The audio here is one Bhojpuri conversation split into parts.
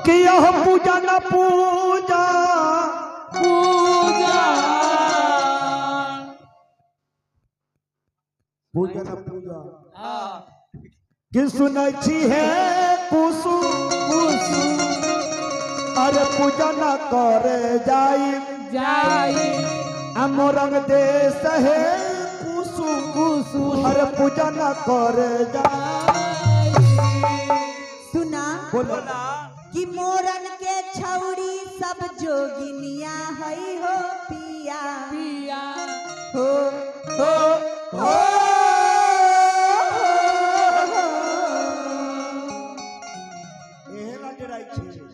कि यह पूजा न पूजा पूजा पूजा न पूजा हाँ कि सुनै छी है कुसुम अरे पूजा न करे जाई जाई अमोरंग देश है कुसुम अरे पूजा न करे जाई। सुना बोलो कि मोरन के छौरी सब जोगिनिया हई हो पिया पिया हो हो हो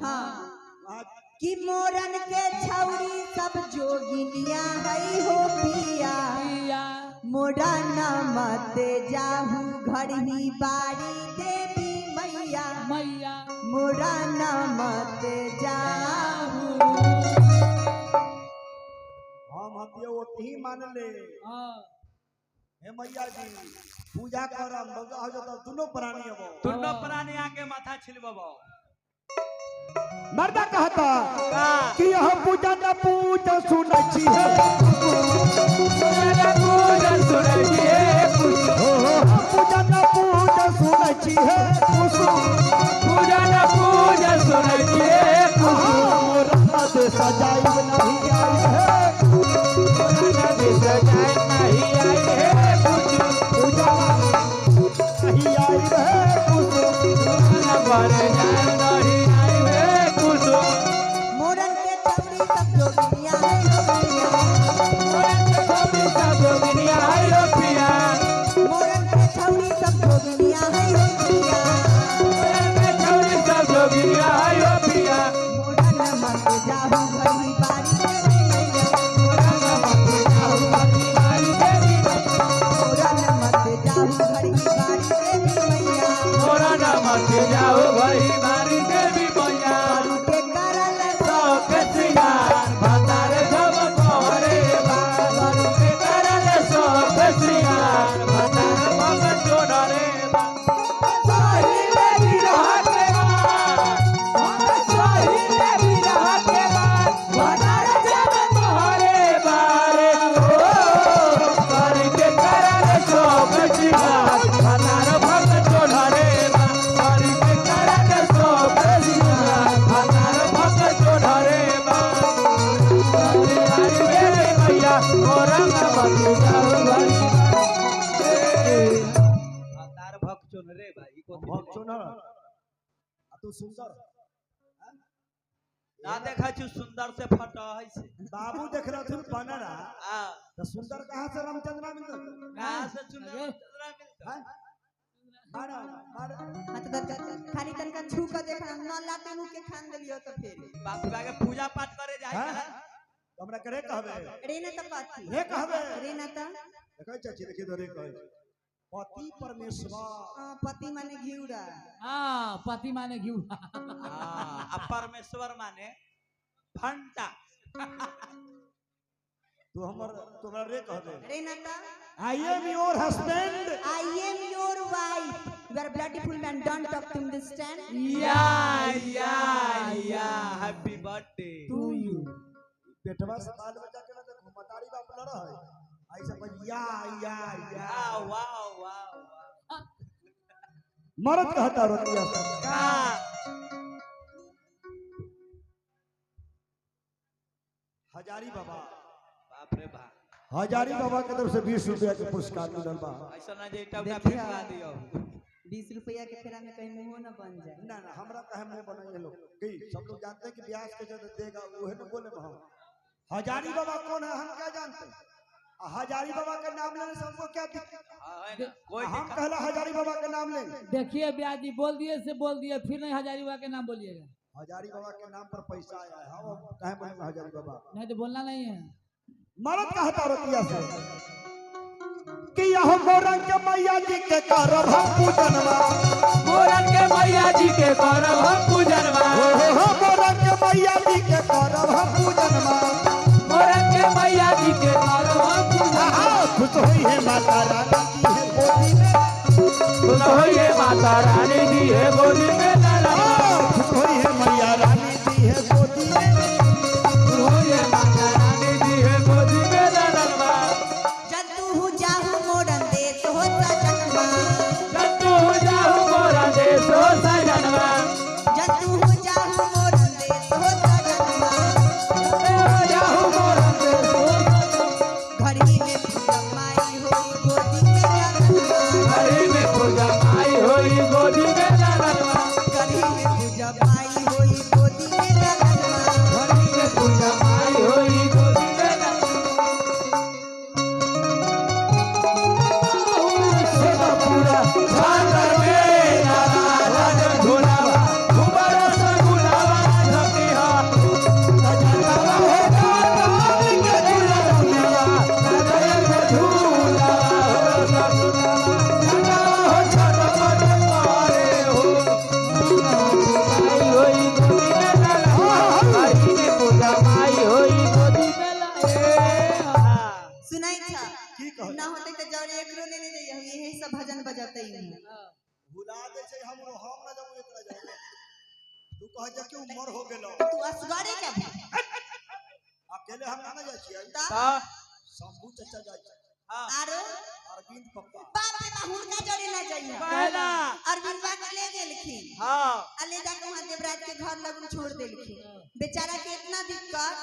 हाँ कि मोरन के छौरी सब जोगिनिया हई हो पिया पिया मोरा न मत जाहू घर ही बारी देवी मैया मैया मोरा न मत जाहू। हम ओतही मान ले हाँ हे मैया जी पूजा करम बगा हो जाता दोनों प्राणी अबो दोनों प्राणी आके माथा छिलबबो मर्दा कहता का कि यह पूजा न पूजा सुनै छी है पूजा पूजा सुनै छी हे कुसुम पूजा न पूजा सुनै छी है कुसुम पूजा न पूजा सुनै छी हे कुसुम मोरा से सजाई नहीं आई है पूजा से सजाई नहीं आई है कुसुम पूजा नहीं आई है कुसुम पूजा पर जाए नहीं आई है कुसुम मोरन के छौरी सब जोगिनिया हई हो पिया मोरन के छौरी सब जोगिनिया हई हो पिया मोरन के छौरी सब जोगिनिया हई हो पिया मोरन के छौरी सब जोगिनिया हई हो पिया मोरा न मत जाहू घर ही बारी देवी मैया मोरा न मत जाऊ बारी देवी मोरा न मत जाहू घर ही बारी देवी मैया मोरा न मत जाऊ भई मारी देवी मैया करू के करल शौक श्रृंगार भतार सब तोहरे बार के करल शौक श्रृंगार भतार भग चोडरे साही देवी रहते साही देवी रहते भतार सब तोहरे बारे ओ कर के करल शौक श्रृंगार भतार भग चोडरे कर के करल शौक श्रृंगार भतार भग चोडरे मैया मोरंग भक्त जाऊ भरी तार भक्त चुन रे भाई भक्त चुन तू सुंदर ना देखा छु सुंदर से फटा है से बाबू देख रहा तू बनरा हां तो सुंदर कहां से रामचंद्र मिलता कहां से सुंदर चंद्रा मिलता मारा मारा हाथ कर खाली तनका छू के देखना न लाते मुंह के खान देलियो तो फिर बापू के पूजा पाठ करे जाई हमरा करे कहबे रेना त पाथी रे कहबे रेना त देखै चाची देखि तो रे कहै पति परमेश्वर पति माने घिउरा हाँ पति माने घिउ हां परमेश्वर माने फंटा तू हमर तोरा रे कहबे रेना त I am your husband I am your wife. You are a beautiful man. Don't talk to understand. या हैप्पी बर्थडे टू यू बेटवा से बाल बच्चा के ना देखो मतारी बाप न रहे ऐसे पर या वाह वाह मरद कहता रोतिया का हजारी बाबा बाप रे बाप हजारी बाबा के तरफ से 20 रुपया के पुरस्कार मिलल बा ऐसा ना जे टका देखिए। भेजवा दियो 20 रुपया के फेरा में कहीं मुंह न बन जाए। ना ना हमरा कहे में बनाइए लोग की सब लोग जानते हैं कि ब्याज के जब देगा ओहे न बोले हम हजारी बाबा कौन है हम क्या जानते हैं हजारी बाबा का नाम लेने से हमको क्या दिक्कत कोई हम कहला हजारी बाबा का नाम लेंगे देखिए ब्याह जी बोल दिए फिर नहीं हजारीबाग के नाम बोलिएगा हजारी बाबा के नाम पर पैसा आया है हम कहे बोले हजारी बाबा नहीं तो बोलना नहीं है मरद कहता रोतिया से कि यह मोरंग के मैया जी के करब हम पूजनवा मोरन के मैया जी के करब हम पूजनवा मोरंग के मैया जी के करब हम पूजनवा मोरन के मैया जी के करब हम पूजनवा खुश होई है माता रानी की है गोदी में खुश होई है माता रानी की है गोदी में खुश होई है मैया कह जा कि उम्र हो गेलो तू असगरे के भी अकेले हम ना जाय छियै हाँ शंभू चचा जाय छै आरो अरविंद पप्पा बाप रे बा हुनका जोड़ी ना जाइए कहला अरविंद बा के ले गेलखिन हाँ आ ले जाके वहां देवराज के घर लगन छोड़ देलखिन बेचारा के इतना दिक्कत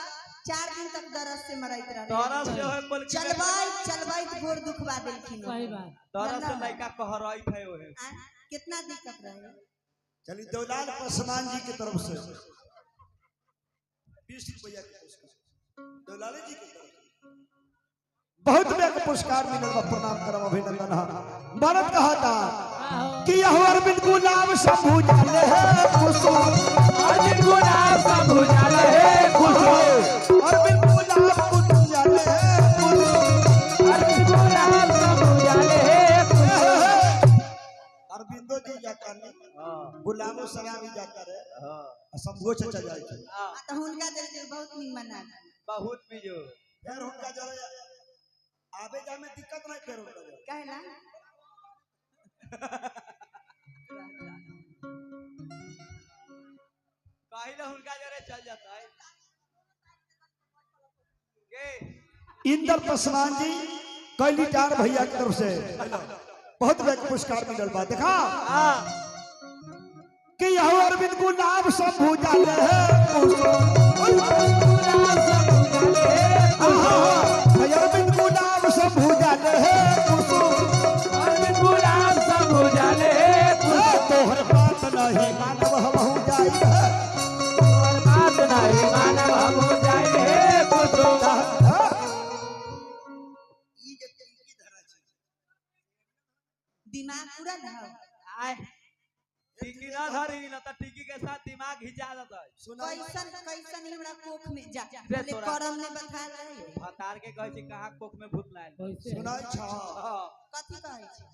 4 दिन तक दरस से मरैत रहे दरस जो है बोल चलबाई गोर दुखवा देलखिन सही बात दरस से लड़का कहराई थे ओहे कितना दिक्कत रहे चलिए देवलाल पासवान जी की तरफ से 20 रुपया के पुरस्कार देवलाल जी की तरफ से बहुत बेग पुरस्कार मिलल बा प्रणाम करम अभिनंदन हा भारत कहा था कि यह अरविंद गुलाब शंभू जाले है कुसुम अरविंद गुलाब शंभू जाले है कुसुम अरविंद गुलाब कुसुम जाले है कुसुम अरविंद गुलाब शंभू जाले है कुसुम अरविंदो जी जाता ने हां गुलाबो सलामी जाता रे हां शंभू चचा जाय छै तो हुनका दिल बहुत निमन आ बहुत बिजो फिर हुनका जरे आबे जा में दिक्कत नहीं फेर होता कहला काहिला हुनका जरे चल जाता है के इंदर पासवान जी कैलीटार भैया की तरफ से बहुत बेग पुरस्कार मिलल बा देखा हां कि यह अरविंद गुलाब शंभू जाले है कुसुम अरविंद गुलाब शंभू जाले है कुसुम अरविंद गुलाब शंभू जाले है तोहर बात नहीं मानव हमहु जाई है तोहर बात नहीं मानव हमहु जाई है कुसुम ई जे टिंकी धरा छै दिमाग पूरा ना आय टिकी ना धरी न त टिकी के साथ दिमाग हिचा देता है सुना कैसन हमरा कोख में जा रे पहले तोरा। करम ने बता रहे भतार के कहै छै कहाँ कोख में भूत लायल कैसे सुनाई छ हां कथी कहै छै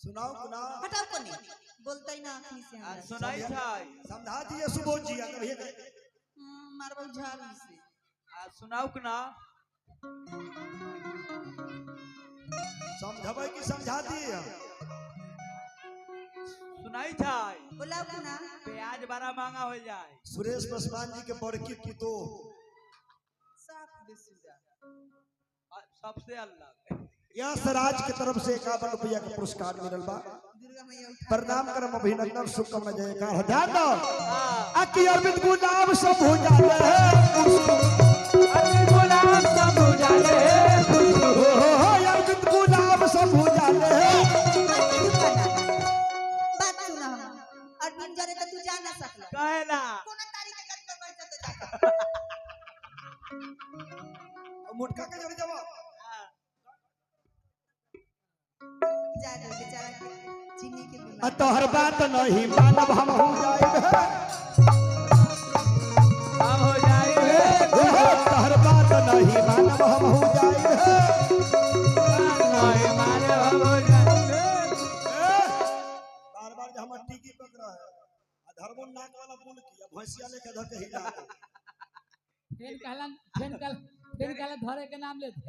सुनाओ गुना हटाओ कोने बोलतै ना अखनी से हमरा सुनाई छै समझा दिए सुबोध जी अगर ये मारबो झाड़ी से सुनाऊ कि ना समझबै कि समझा दिए सुनाई छै बोलाओ कोना प्याज बड़ा महंगा हो जाए सुरेश पासवान जी के बड़की पुतो साफ बेसुरा सबसे अलग यह सराज की तरफ से 51 रुपया का पुरस्कार मिलल बा दुर्गा मैया उठा प्रणाम करम अभिनंदन शुभकामना जयकार ध्यान दो हां अति अरविंद गुलाब शंभू जाले है कुसुम अरविंद गुलाब शंभू जाले है कुसुम अरविंद गुलाब शंभू जाले है बात सुना अरविंद जरे तो तू जा ना सकला कहे ना कोना तारीख के कट पर बैठ तो जा मुटका के जोड़ी जवाब जा दो बेचारा के चीनी के बीमारी तोहर बात नहीं मानव हम हो जाए हम हो जाए तोहर बात नहीं मानव हम हो जाए नहीं माने हम हो जाए बार बार हम टिकी पकड़ा है धर्मो नाक वाला पुल किया भैंसिया लेके धर के हिला फिर कहला धरे के नाम लेते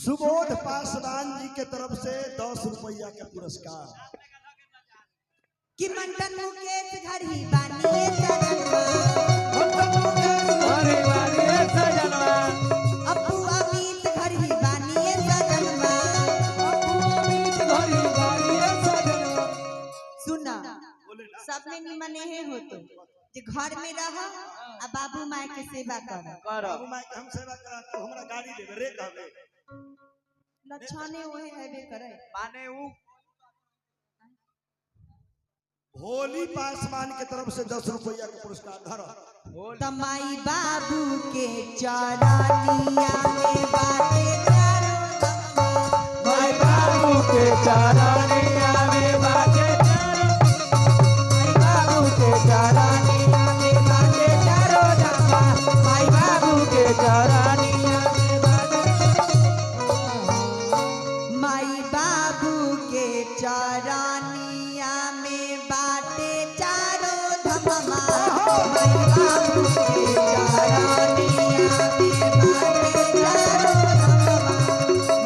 सुबोध पासवान जी के तरफ से 10 रुपया का पुरस्कार कि मंटन मुकेश घड़ी बानिए चरणवा अरे वाली सजनवा अप्पू अमित घड़ी बानिए चरणवा अमित घड़ी वाली सजनवा सुना सबने निमने है हो तो जे घर में रह आ बाबू माई के सेवा कर कर बाबू माई के हम सेवा करा तो हमरा गाड़ी देबे रे कहबे लक्षणे ओहे हेबे करे माने ऊ भोली पासवान के तरफ से 10 रुपया का पुरस्कार धरो बोल तमाई बाबू के चरनिया में बाटे चारों धम्मा भाई बाबू के चरनिया में बाटे भाई बाबू के चरनिया में बाटे चारों धम्मा भाई बाबू के चरनिया में बाटे माई बाबू के चरनिया में बाटे चारों धम्मा माई बाबू के चरनिया में बाटे चारों धम्मा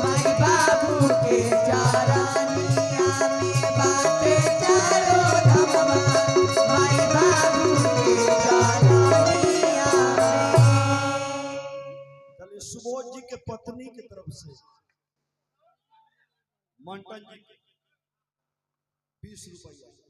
माई बाबू के चरनिया में बाटे चारों सुबोध जी के पत्नी की तरफ से मंटन जी के 20 रुपया